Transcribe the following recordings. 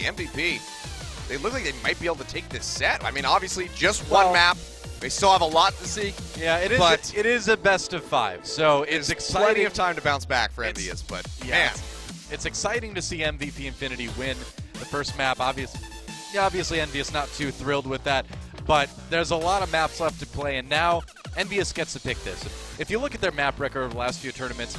MVP, they look like they might be able to take this set. I mean, obviously, just one map. They still have a lot to see. Yeah, it is. But it is a best of 5, so it's exciting. Plenty of time to bounce back for Envyus, but yeah, man, it's exciting to see MVP Infinity win the first map. Obviously, Envyus not too thrilled with that, but there's a lot of maps left to play, and now Envyus gets to pick this. If you look at their map record over the last few tournaments,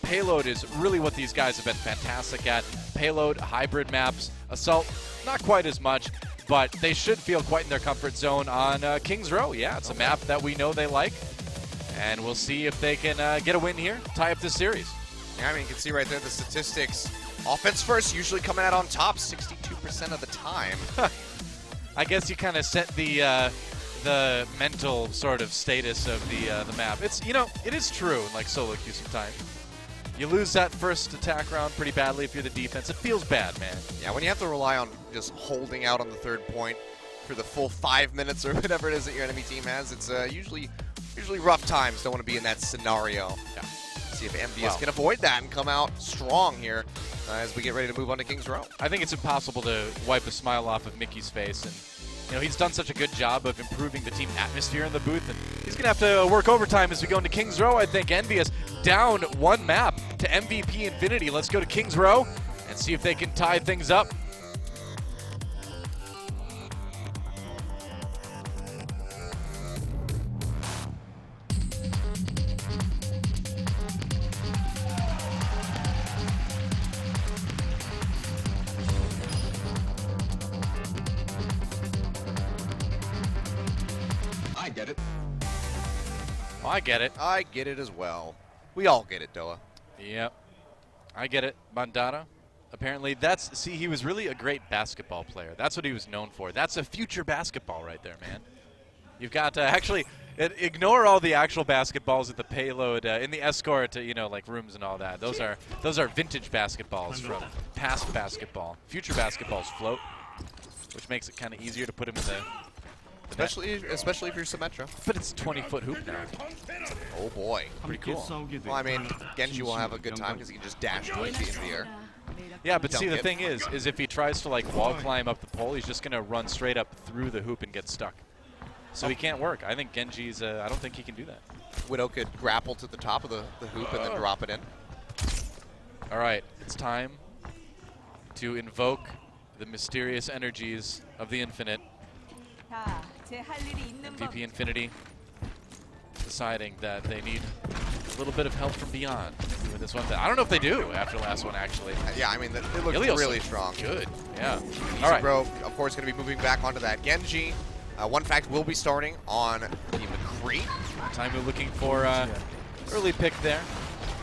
Payload is really what these guys have been fantastic at. Payload, hybrid maps, Assault, not quite as much, but they should feel quite in their comfort zone on Kings Row. Yeah, it's a map that we know they like, and we'll see if they can get a win here, tie up this series. Yeah, I mean, you can see right there the statistics. Offense first, usually coming out on top 62% of the time. I guess you kind of set the mental sort of status of the map. It's, you know, it is true in like solo queue sometimes. You lose that first attack round pretty badly if you're the defense. It feels bad, man. Yeah, when you have to rely on just holding out on the third point for the full 5 minutes or whatever it is that your enemy team has, it's usually rough times. Don't want to be in that scenario. Yeah. See if Envyus can avoid that and come out strong here as we get ready to move on to Kings Row. I think it's impossible to wipe a smile off of Mickey's face, and you know, he's done such a good job of improving the team atmosphere in the booth, and he's going to have to work overtime as we go into Kings Row. I think Envyus down one map to MVP Infinity. Let's go to Kings Row and see if they can tie things up. I get it. Oh, I get it. I get it as well. We all get it, Doa. Yep. I get it. Bandana. Apparently, he was really a great basketball player. That's what he was known for. That's a future basketball right there, man. You've got to actually ignore all the actual basketballs at the Payload in the escort, you know, like rooms and all that. Those are vintage basketballs from past basketball. Future basketballs float, which makes it kind of easier to put them in the Especially if you're Symmetra. But it's a 20-foot hoop now. Oh boy. Pretty cool. Well, I mean, Genji will have a good time because he can just dash into the air. Yeah, but see, the thing is if he tries to like wall climb up the pole, he's just going to run straight up through the hoop and get stuck. So he can't work. I think Genji's, I don't think he can do that. Widow could grapple to the top of the hoop and then drop it in. All right, it's time to invoke the mysterious energies of the infinite. MVP Infinity deciding that they need a little bit of help from beyond with this one. I don't know if they do after the last one, actually. Yeah, I mean, they look really strong. Good, yeah. All right. Bro, of course, going to be moving back onto that Genji. One fact will be starting on the McCree. Time looking for early pick there.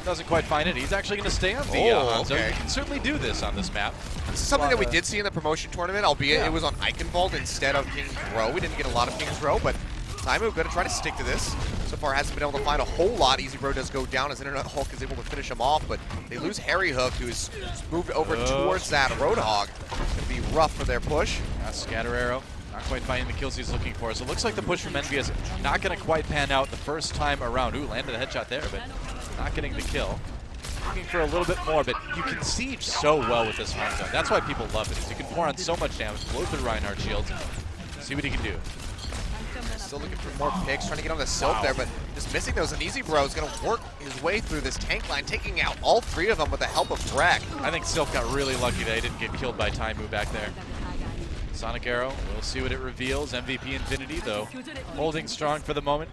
Doesn't quite find it. He's actually going to stay on the Hanzo. He can certainly do this on this map. This is something that we did see in the promotion tournament, albeit it was on Eichenwald instead of Kings Row. We didn't get a lot of Kings Row, but Taimu going to try to stick to this. So far hasn't been able to find a whole lot. Easy Bro does go down as Internet Hulk is able to finish him off, but they lose Harry Hook, who's moved over towards that Roadhog. It's going to be rough for their push. Scatter Arrow. Not quite finding the kills he's looking for. So it looks like the push from Envyus not going to quite pan out the first time around. Ooh, landed a headshot there, but not getting the kill. Looking for a little bit more, but you can siege so well with this Hanzo. That's why people love it, is you can pour on so much damage, blow through Reinhardt shields, see what he can do. Still looking for more picks, trying to get on the Sylph there, but just missing those. And Easy Bro is going to work his way through this tank line, taking out all three of them with the help of Drek. I think Sylph got really lucky that he didn't get killed by Taimu back there. Sonic Arrow, we'll see what it reveals. MVP Infinity, though, holding strong for the moment.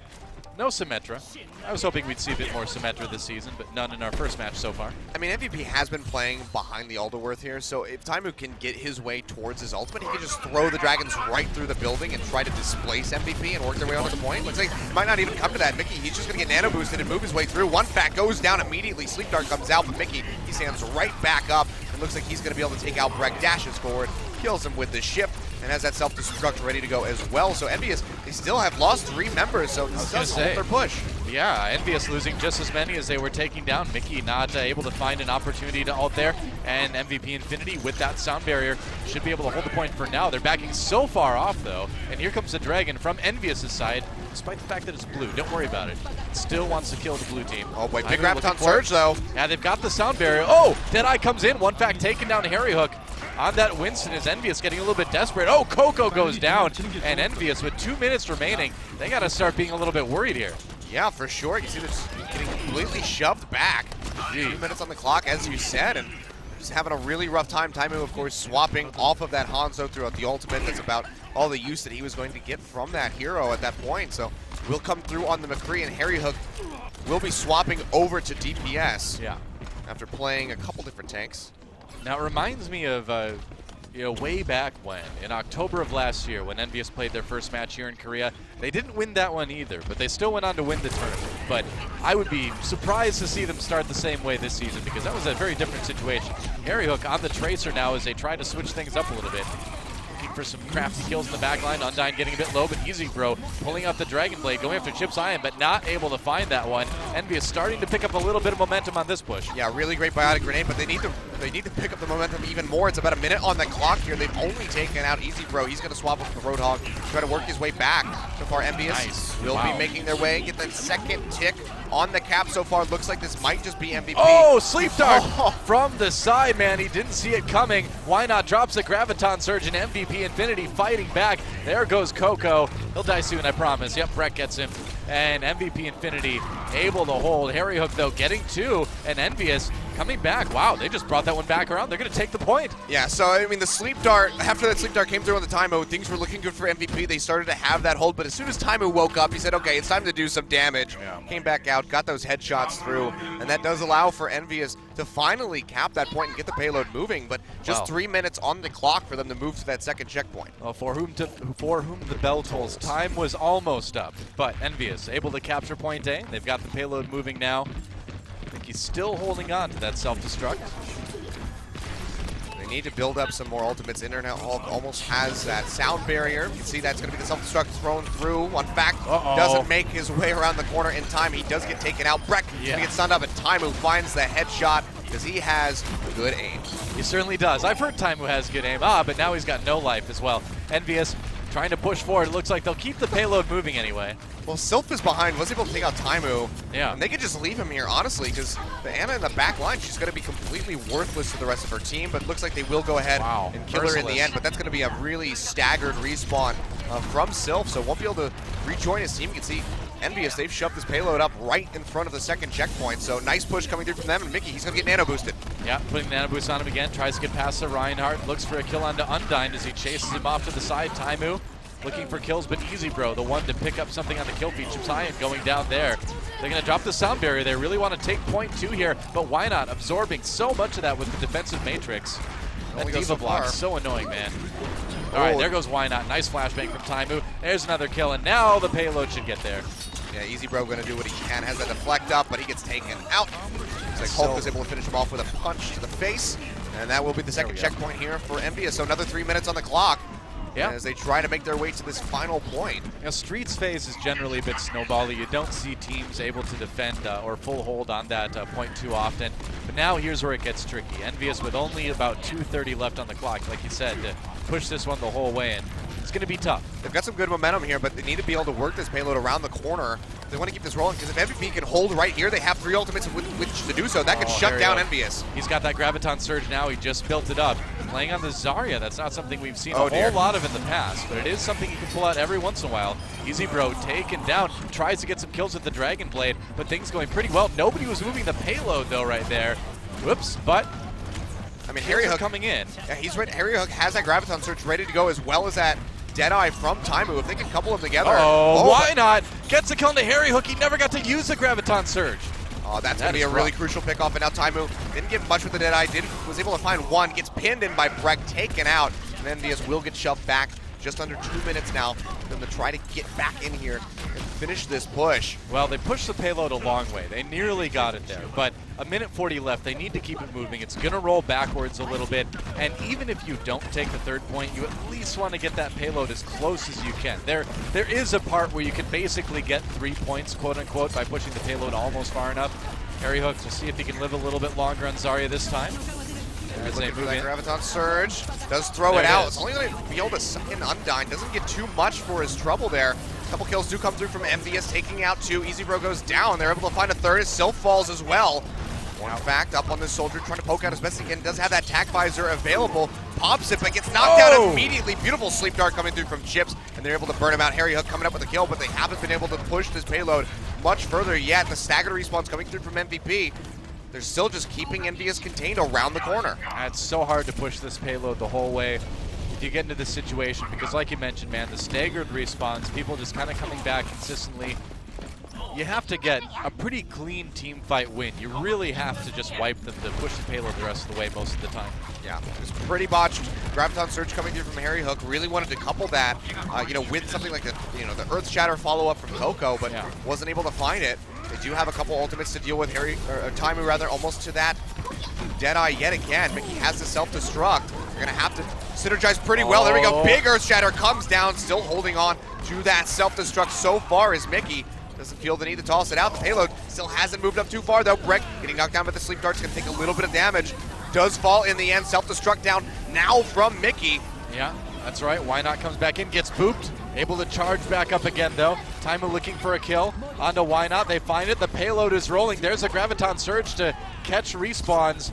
No Symmetra. I was hoping we'd see a bit more Symmetra this season, but none in our first match so far. I mean, MVP has been playing behind the Alderworth here, so if Taimu can get his way towards his ultimate, he can just throw the Dragons right through the building and try to displace MVP and work their way onto the point. Looks like he might not even come to that. Mickey, he's just going to get nano boosted and move his way through. One fact goes down immediately. Sleep Dart comes out, but Mickey, he stands right back up. It looks like he's going to be able to take out Breck, dashes forward, kills him with the shift, and has that self-destruct ready to go as well. So Envyus, they still have lost 3 members, so this does hold their push. Yeah, Envyus losing just as many as they were taking down. Mickey not able to find an opportunity to ult there, and MVP Infinity with that sound barrier should be able to hold the point for now. They're backing so far off, though, and here comes the Dragon from Envyus' side, despite the fact that it's blue. Don't worry about it. It still wants to kill the blue team. Oh boy, big Graviton Surge, though. Yeah, they've got the sound barrier. Oh, Deadeye comes in. One fact taken down Harry Hook. on that Winston is Envyus getting a little bit desperate. Oh, Coco goes down, and Envyus with 2 minutes remaining. They got to start being a little bit worried here. Yeah, for sure. You see this getting completely shoved back. 2 minutes on the clock, as you said, and just having a really rough time. Taimu, of course, swapping off of that Hanzo throughout the ultimate. That's about all the use that he was going to get from that hero at that point. So we'll come through on the McCree, and Harry Hook will be swapping over to DPS. Yeah. After playing a couple different tanks. Now it reminds me of way back when, in October of last year, when Envyus played their first match here in Korea. They didn't win that one either, but they still went on to win the tournament. But I would be surprised to see them start the same way this season, because that was a very different situation. Harry Hook on the Tracer now as they try to switch things up a little bit. Looking for some crafty kills in the back line. Undyne getting a bit low, but Easy Bro pulling out the Dragon Blade, going after Chip's Iron, but not able to find that one. Envyus starting to pick up a little bit of momentum on this push. Yeah, really great biotic grenade, but they need to pick up the momentum even more. It's about a minute on the clock here. They've only taken out Easy Bro. He's going to swap up the Roadhog, try to work his way back. So far, Envyus will be making their way, get that second tick on the cap so far. Looks like this might just be MVP. Oh, Sleep Dart from the side, man. He didn't see it coming. Why not? Drops the Graviton Surge, and MVP Infinity fighting back. There goes Coco. He'll die soon, I promise. Yep, Brett gets him. And MVP Infinity able to hold. Harry Hook, though, getting two, and Envyus coming back. Wow, they just brought that one back around. They're going to take the point. Yeah, so, I mean, the Sleep Dart, after that Sleep Dart came through on the Taimu, things were looking good for MVP. They started to have that hold, but as soon as Taimu woke up, he said, okay, it's time to do some damage. Yeah. Came back out, got those headshots through, and that does allow for Envyus to finally cap that point and get the payload moving, but just 3 minutes on the clock for them to move to that second checkpoint. Well, for whom the bell tolls, time was almost up, but Envyus able to capture point A. They've got the payload moving now. I think he's still holding on to that self-destruct. They need to build up some more ultimates. Internet Hulk almost has that sound barrier. You can see that's going to be the self-destruct thrown through. One fact, doesn't make his way around the corner in time. He does get taken out. Breck gets stunned up, and Taimu finds the headshot because he has good aim. He certainly does. I've heard Taimu has good aim. But now he's got no life as well. Envyus trying to push forward. It looks like they'll keep the payload moving anyway. Well, Sylph is behind, was able to take out Taimu. Yeah. And they could just leave him here, honestly, because the Ana in the back line, she's going to be completely worthless to the rest of her team, but it looks like they will go ahead and kill her in the end. But that's going to be a really staggered respawn from Sylph, so won't be able to rejoin his team. You can see Envyus, they've shoved this payload up right in front of the second checkpoint, so nice push coming through from them, and Mickey, he's going to get nano boosted. Yeah, putting nano boost on him again, tries to get past the Reinhardt, looks for a kill onto Undyne as he chases him off to the side. Taimu looking for kills, but Easy Bro, the one to pick up something on the kill feed. Chipsian going down there. They're going to drop the sound barrier. They really want to take point two here, but why not? Absorbing so much of that with the defensive matrix. That Diva block is so annoying, man. All right, there goes Why Not. Nice flashbang from Taimu. There's another kill, and now the payload should get there. Yeah, Easy Bro going to do what he can. Has that deflect up, but he gets taken out. Looks like Hulk is able to finish him off with a punch to the face, and that will be the second checkpoint here for Envyus. So another 3 minutes on the clock. Yeah. As they try to make their way to this final point. You know, Street's phase is generally a bit snowbally. You don't see teams able to defend or full hold on that point too often. But now here's where it gets tricky. Envyus with only about 2:30 left on the clock, like you said, to push this one the whole way in. It's going to be tough. They've got some good momentum here, but they need to be able to work this payload around the corner. They want to keep this rolling, because if MVP can hold right here, they have 3 ultimates with which to do so. That could shut down Envyus. He's got that Graviton Surge now. He just built it up. Playing on the Zarya, that's not something we've seen a whole lot of in the past, but it is something you can pull out every once in a while. Easy Bro taken down, tries to get some kills with the Dragon Blade, but things going pretty well. Nobody was moving the payload, though, right there. Whoops, but I mean, Harry Hook coming in. Yeah, he's ready. Harry Hook has that Graviton Surge ready to go, as well as that Deadeye from Taimu. If they can couple them together. Why not? Gets a kill into Harry Hook. He never got to use the Graviton Surge. Oh, that's going to be a really crucial pickoff, and now Taimu didn't get much with the Deadeye, was able to find one, gets pinned in by Breck, taken out, and Envyus will get shoved back. Just under 2 minutes now for them to try to get back in here and finish this push. Well, they pushed the payload a long way. They nearly got it there, but a minute 40 left. They need to keep it moving. It's going to roll backwards a little bit, and even if you don't take the third point, you at least want to get that payload as close as you can. There is a part where you can basically get 3 points, quote-unquote, by pushing the payload almost far enough. Harry Hook to see if he can live a little bit longer on Zarya this time. As they move in. Graviton Surge does throw it out. It's only going to field a second Undyne. Doesn't get too much for his trouble there. A couple kills do come through from Envyus, taking out 2. Easy Bro goes down. They're able to find a third. Sylph falls as well. In fact, up on this soldier, trying to poke out as best he can. Does have that tack visor available. pops it, but gets knocked down immediately. Beautiful sleep dart coming through from Chips, and they're able to burn him out. Harry Hook coming up with a kill, but they haven't been able to push this payload much further yet. The staggered respawns coming through from MVP. They're still just keeping Envyus contained around the corner. It's so hard to push this payload the whole way if you get into this situation, because like you mentioned, man, the staggered respawns, people just kind of coming back consistently. You have to get a pretty clean team fight win. You really have to just wipe them to push the payload the rest of the way most of the time. Yeah, it's pretty botched. Graviton Surge coming through from Harry Hook. Really wanted to couple that, with something like the Earth Shatter follow-up from Coco, but wasn't able to find it. They do have a couple ultimates to deal with. Taimu rather, almost to that Deadeye yet again. Mickey has the self-destruct. They're gonna have to synergize pretty well. There we go. Big Earth Shatter comes down, still holding on to that self-destruct so far as Mickey doesn't feel the need to toss it out. The payload still hasn't moved up too far though. Breck getting knocked down by the sleep dart's gonna take a little bit of damage. Does fall in the end. Self-destruct down now from Mickey. Yeah, that's right. Why Not comes back in, gets booped. Able to charge back up again though. Taimu looking for a kill. Onto Why Not. They find it. The payload is rolling. There's a Graviton Surge to catch respawns.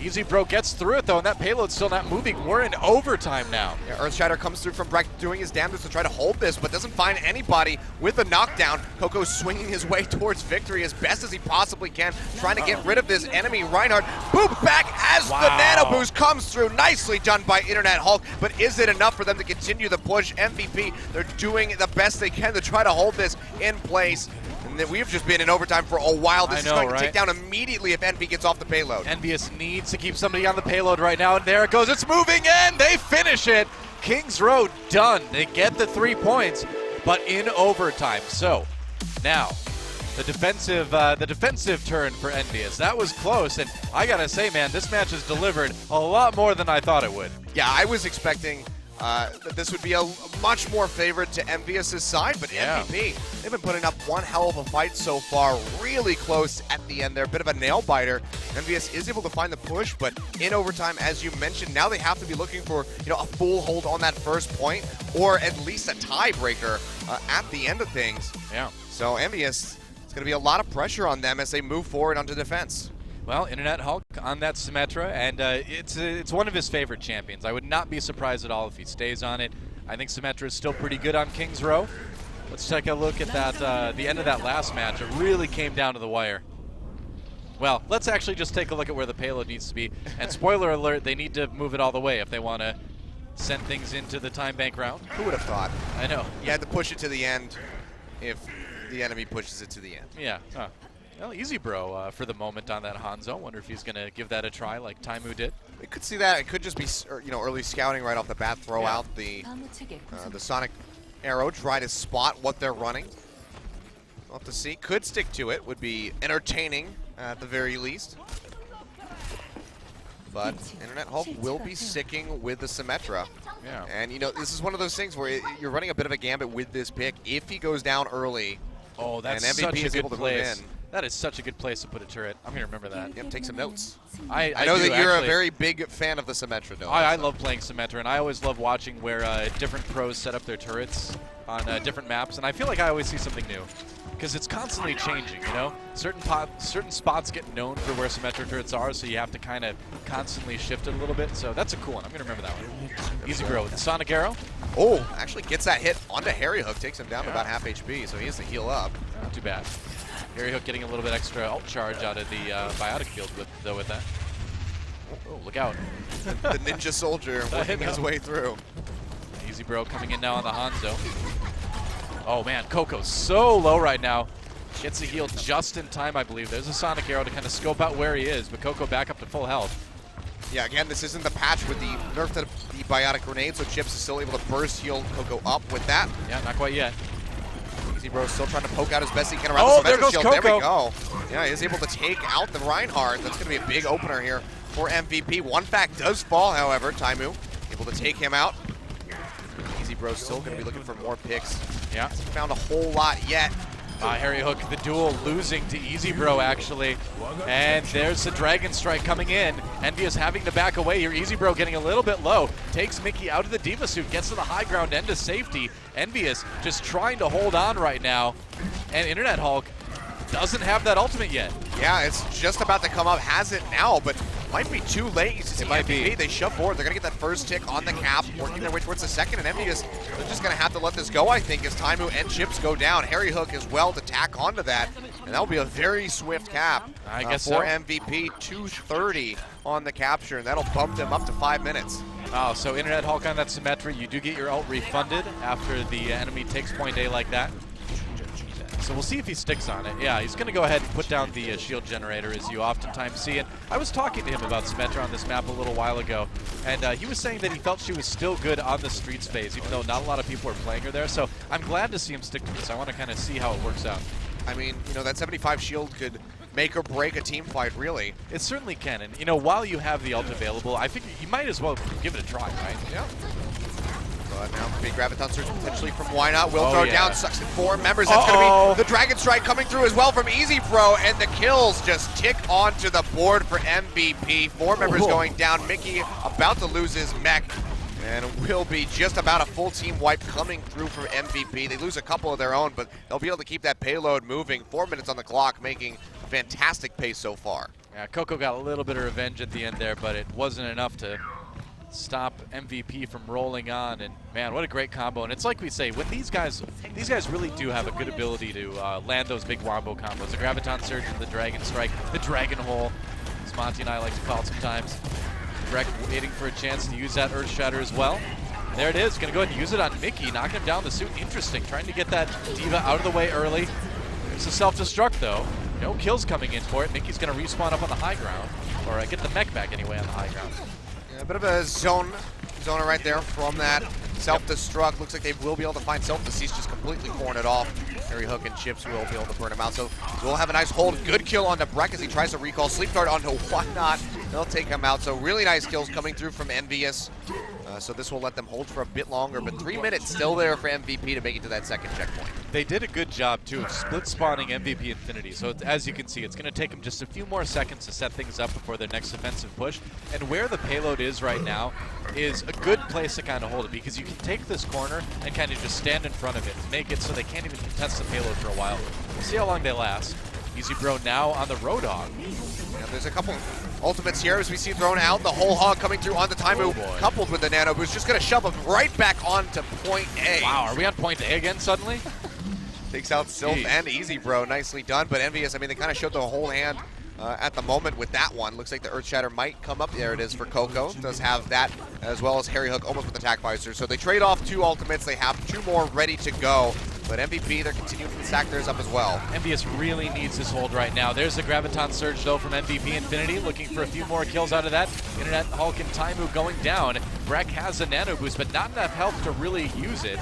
Easy Bro gets through it though, and that payload's still not moving. We're in overtime now. Yeah, Earth Shatter comes through from Breck doing his damage to try to hold this, but doesn't find anybody with a knockdown. Coco swinging his way towards victory as best as he possibly can, trying to get rid of this enemy. Reinhardt, boom, back as the nano boost comes through. Nicely done by Internet Hulk, but is it enough for them to continue the push? MVP, they're doing the best they can to try to hold this in place. And we've just been in overtime for a while. This is going to take down immediately if Envy gets off the payload. Envyus needs to keep somebody on the payload right now, and there it goes. It's moving in. They finish it. Kings Road done. They get the 3 points, but in overtime. So now the defensive turn for Envyus. That was close, and I gotta say, man, this match has delivered a lot more than I thought it would. Yeah, I was expecting that this would be a much more favored to Envyus' side, but MVP, they've been putting up one hell of a fight so far, really close at the end there, bit of a nail biter. Envyus is able to find the push, but in overtime, as you mentioned, now they have to be looking for a full hold on that first point, or at least a tiebreaker at the end of things. Yeah. So Envyus, it's going to be a lot of pressure on them as they move forward onto defense. Well, Internet Hulk on that Symmetra, and it's one of his favorite champions. I would not be surprised at all if he stays on it. I think Symmetra is still pretty good on Kings Row. Let's take a look at that. The end of that last match, it really came down to the wire. Well, let's actually just take a look at where the payload needs to be. And spoiler alert, they need to move it all the way if they want to send things into the time bank round. Who would have thought? I know. You had to push it to the end if the enemy pushes it to the end. Yeah. Well, Easy Bro for the moment on that Hanzo. Wonder if he's going to give that a try like Taimu did. We could see that. It could just be early scouting right off the bat. Throw out the Sonic Arrow. Try to spot what they're running. We'll have to see. Could stick to it. Would be entertaining at the very least. But Internet Hulk will be sticking with the Symmetra. Yeah. And this is one of those things where you're running a bit of a gambit with this pick. If he goes down early, that's and MVP is able to move in. That is such a good place to put a turret. I'm going to remember that. Yep, take some notes. I know do, that you're actually. a very big fan of the Symmetra, though. I love playing Symmetra, and I always love watching where different pros set up their turrets on different maps, and I feel like I always see something new. Because it's constantly changing, Certain spots get known for where Symmetra turrets are, so you have to kind of constantly shift it a little bit. So that's a cool one. I'm going to remember that one. Easy Bro with the Sonic Arrow. Oh, actually gets that hit onto Harry Hook, takes him down to about half HP, so he has to heal up. Not too bad. Harry Hook getting a little bit extra ult charge out of the biotic field with that. Oh, look out. The Ninja Soldier working his way through. Easy Bro coming in now on the Hanzo. Oh man, Coco's so low right now. Gets a heal just in time, I believe. There's a Sonic Arrow to kind of scope out where he is, but Coco back up to full health. Yeah, again, this isn't the patch with the nerf to the biotic grenade, so Chips is still able to burst heal Coco up with that. Yeah, not quite yet. Easy Bro still trying to poke out as best he can around the Symmetra shield. Coco. There we go. Yeah, he's able to take out the Reinhardt. That's going to be a big opener here for MVP. One fact does fall, however. Taimu able to take him out. Easy Bro still going to be looking for more picks. Yeah. Hasn't found a whole lot yet. Harry Hook, the duel losing to Easy Bro, actually. And there's the Dragon Strike coming in. Envyus having to back away here. Easy Bro getting a little bit low. Takes Mickey out of the Diva suit. Gets to the high ground end to safety. Envyus just trying to hold on right now. And Internet Hulk doesn't have that ultimate yet. Yeah, it's just about to come up. Has it now, but might be too late. It might be. They shove forward. They're going to get that first tick on the cap, working their way towards the second, and Envyus, they're just going to have to let this go, I think, as Taimu and Chips go down. Harry Hook as well to tack onto that, and that will be a very swift cap I guess for so. MVP. 2:30 on the capture, and that'll bump them up to 5 minutes. Oh, so Internet Hulk on that Symmetra, you do get your ult refunded after the enemy takes point A like that. So we'll see if he sticks on it. Yeah, he's going to go ahead and put down the shield generator, as you oftentimes see. And I was talking to him about Symmetra on this map a little while ago, and he was saying that he felt she was still good on the streets phase, even though not a lot of people are playing her there. So I'm glad to see him stick to this. I want to kind of see how it works out. I mean, you know, that 75 shield could make or break a team fight, really. It certainly can. And, you know, while you have the ult available, I think you might as well give it a try, right? Yeah. But now big Graviton Surge potentially from Why Not. Will throw down, sucks in 4 members. That's going to be the Dragon Strike coming through as well from Easy Pro, and the kills just tick onto the board for MVP. 4 members going down. Mickey about to lose his mech, and will be just about a full team wipe coming through for MVP. They lose a couple of their own, but they'll be able to keep that payload moving. 4 minutes on the clock, making fantastic pace so far. Yeah, Coco got a little bit of revenge at the end there, but it wasn't enough to stop MVP from rolling on. And man, what a great combo. And it's like we say, when these guys really do have a good ability to land those big wombo combos. The Graviton Surge and the Dragon Strike, the Dragon Hole, as Monty and I like to call it sometimes. Breck waiting for a chance to use that Earth Shatter as well. There it is, gonna go ahead and use it on Mickey, knocking him down the suit. Interesting, trying to get that Diva out of the way early. It's a self-destruct though. No kills coming in for it. Mickey's gonna respawn up on the high ground, or get the mech back anyway on the high ground. Yeah, a bit of a zoner right there from that self-destruct. Looks like they will be able to find self-deceased, just completely pouring it off. Harry Hook and Chips will be able to burn him out. So we'll have a nice hold. Good kill onto Breck as he tries to recall Sleep Dart onto Why Not. They'll take him out. So really nice kills coming through from Envyus. So this will let them hold for a bit longer, but 3 minutes still there for MVP to make it to that second checkpoint. They did a good job, too, of split spawning MVP Infinity. So as you can see, it's going to take them just a few more seconds to set things up before their next offensive push. And where the payload is right now is a good place to kind of hold it, because you can take this corner and kind of just stand in front of it and make it so they can't even contest the payload for a while. We'll see how long they last. Easy Bro now on the Roadhog. Yeah, there's a couple ultimates here as we see thrown out. The whole hog coming through onto Taimu, coupled with the Nano Boost, just going to shove him right back onto point A. Wow, are we on point A again suddenly? Takes out Sylph and Easy Bro. Nicely done. But Envyus, I mean, they kind of showed the whole hand at the moment with that one. Looks like the Earth Shatter might come up. There it is for Coco. Does have that, as well as Harry Hook almost with Attack Visor. So they trade off 2 ultimates. They have 2 more ready to go. But MVP, they're continuing to stack theirs up as well. Envyus really needs this hold right now. There's the Graviton Surge, though, from MVP Infinity, looking for a few more kills out of that. Internet Hulk and Taimu going down. Breck has a Nano Boost, but not enough health to really use it.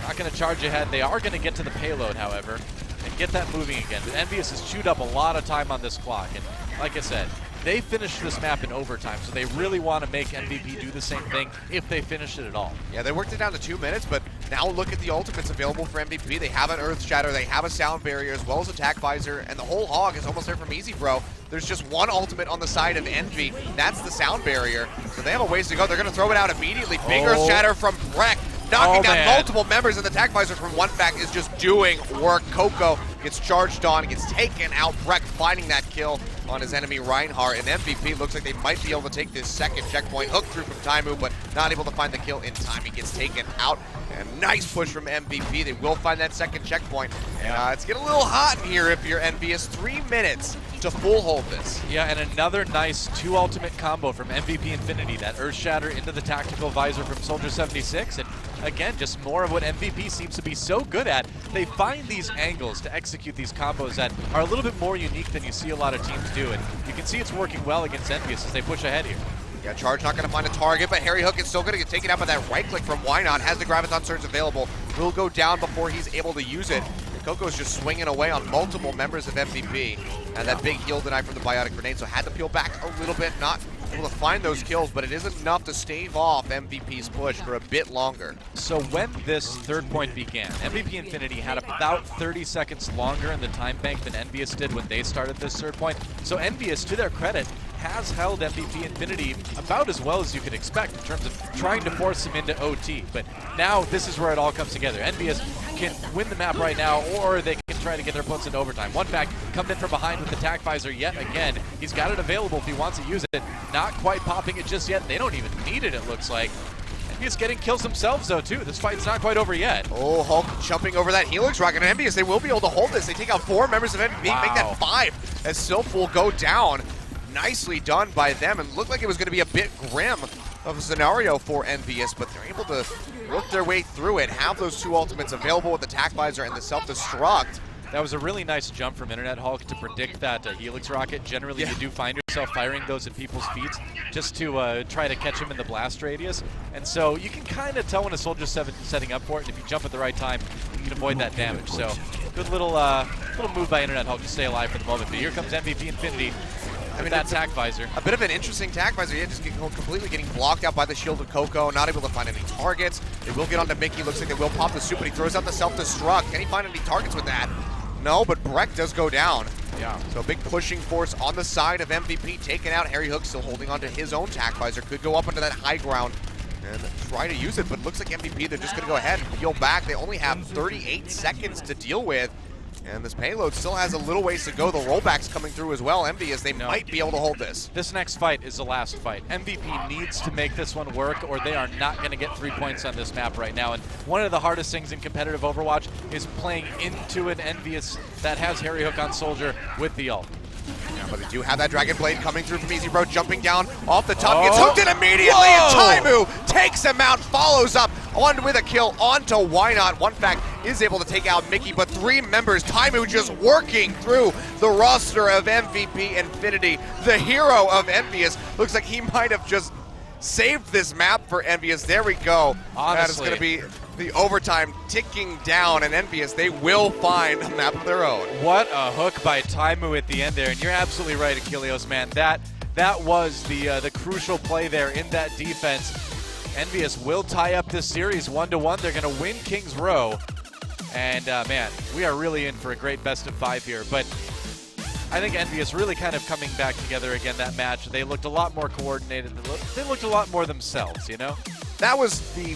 Not going to charge ahead. They are going to get to the payload, however, and get that moving again. But Envyus has chewed up a lot of time on this clock. And like I said, they finished this map in overtime, so they really want to make MVP do the same thing if they finish it at all. Yeah, they worked it down to 2 minutes, but now look at the ultimates available for MVP. They have an Earth Shatter, they have a Sound Barrier, as well as Attack Visor, and the whole hog is almost there from Easy Bro. There's just one ultimate on the side of Envy. That's the Sound Barrier, so they have a ways to go. They're going to throw it out immediately. Big Earth Shatter from Breck, knocking down multiple members, and the Attack Visor from One Back is just doing work. Coco gets charged on, gets taken out. Breck finding that kill on his enemy Reinhardt, and MVP looks like they might be able to take this second checkpoint. Hook through from Taimu, but not able to find the kill in time. He gets taken out, and nice push from MVP. They will find that second checkpoint. It's getting a little hot in here if you're Envyus. 3 minutes to full hold this. Yeah, and another nice 2 ultimate combo from MVP Infinity. That Earth Shatter into the Tactical Visor from Soldier 76, and again, just more of what MVP seems to be so good at. They find these angles to execute these combos that are a little bit more unique than you see a lot of teams do, and you can see it's working well against Envyus as they push ahead here. Yeah, Charge not going to find a target, but Harry Hook is still going to get taken out by that right click from Why Not. Has the Graviton Surge available. Will go down before he's able to use it. And Coco's just swinging away on multiple members of MVP. And that big heal deny from the Biotic Grenade, so had to peel back a little bit. Not able to find those kills, but it isn't enough to stave off MVP's push for a bit longer. So when this third point began, MVP Infinity had about 30 seconds longer in the time bank than Envyus did when they started this third point. So Envyus, to their credit, has held MVP Infinity about as well as you could expect in terms of trying to force them into OT. But now this is where it all comes together. Envyus can win the map right now, or they can try to get their opponents into overtime. One back, coming in from behind with the Attack Visor yet again. He's got it available if he wants to use it. Not quite popping it just yet. They don't even need it looks like. Envyus getting kills themselves though too. This fight's not quite over yet. Oh, Hulk jumping over that Helix rocket. And Envyus, they will be able to hold this. They take out 4 members of MVP, Wow. make that 5 as Sylph will go down. Nicely done by them, and looked like it was going to be a bit grim of a scenario for Envyus, but they're able to work their way through it, have those 2 ultimates available with the Tac Visor and the self-destruct. That was a really nice jump from Internet Hulk to predict that Helix rocket. Generally, you do find yourself firing those at people's feet just to try to catch them in the blast radius. And so you can kind of tell when a soldier's setting up for it, and if you jump at the right time, you can avoid that damage. So good little move by Internet Hulk to stay alive for the moment. But here comes MVP Infinity. I mean, that Tac Visor. A bit of an interesting Tac Visor. Yeah, just completely getting blocked out by the shield of Coco, not able to find any targets. They will get onto Mickey. Looks like they will pop the soup, but he throws out the self-destruct. Can he find any targets with that? No, but Breck does go down. Yeah. So big pushing force on the side of MVP, taken out. Harry Hook still holding onto his own Tac Visor. Could go up into that high ground and try to use it, but it looks like MVP, they're just going to go ahead and peel back. They only have 38 seconds to deal with. And this payload still has a little ways to go. The rollback's coming through as well. Envyus, they might be able to hold this. This next fight is the last fight. MVP needs to make this one work, or they are not going to get 3 points on this map right now. And one of the hardest things in competitive Overwatch is playing into an Envyus that has Harry Hook on Soldier with the ult. Yeah, but they do have that Dragon Blade coming through from Easy Bro, jumping down off the top, gets hooked in immediately, and Taimu takes him out, follows up on with a kill onto Why Not. One Fact is able to take out Mickey, but 3 members, Taimu just working through the roster of MVP Infinity, the hero of Envyus. Looks like he might have just saved this map for Envyus. There we go. Honestly. That is going to be the overtime ticking down, and Envyus, they will find a map of their own. What a hook by Taimu at the end there, and you're absolutely right, Achilleos, man. That was the crucial play there in that defense. Envyus will tie up this series 1-1. They're going to win King's Row, and man, we are really in for a great best of 5 here. But I think Envyus really kind of coming back together again that match. They looked a lot more coordinated. They looked a lot more themselves, you know? That was the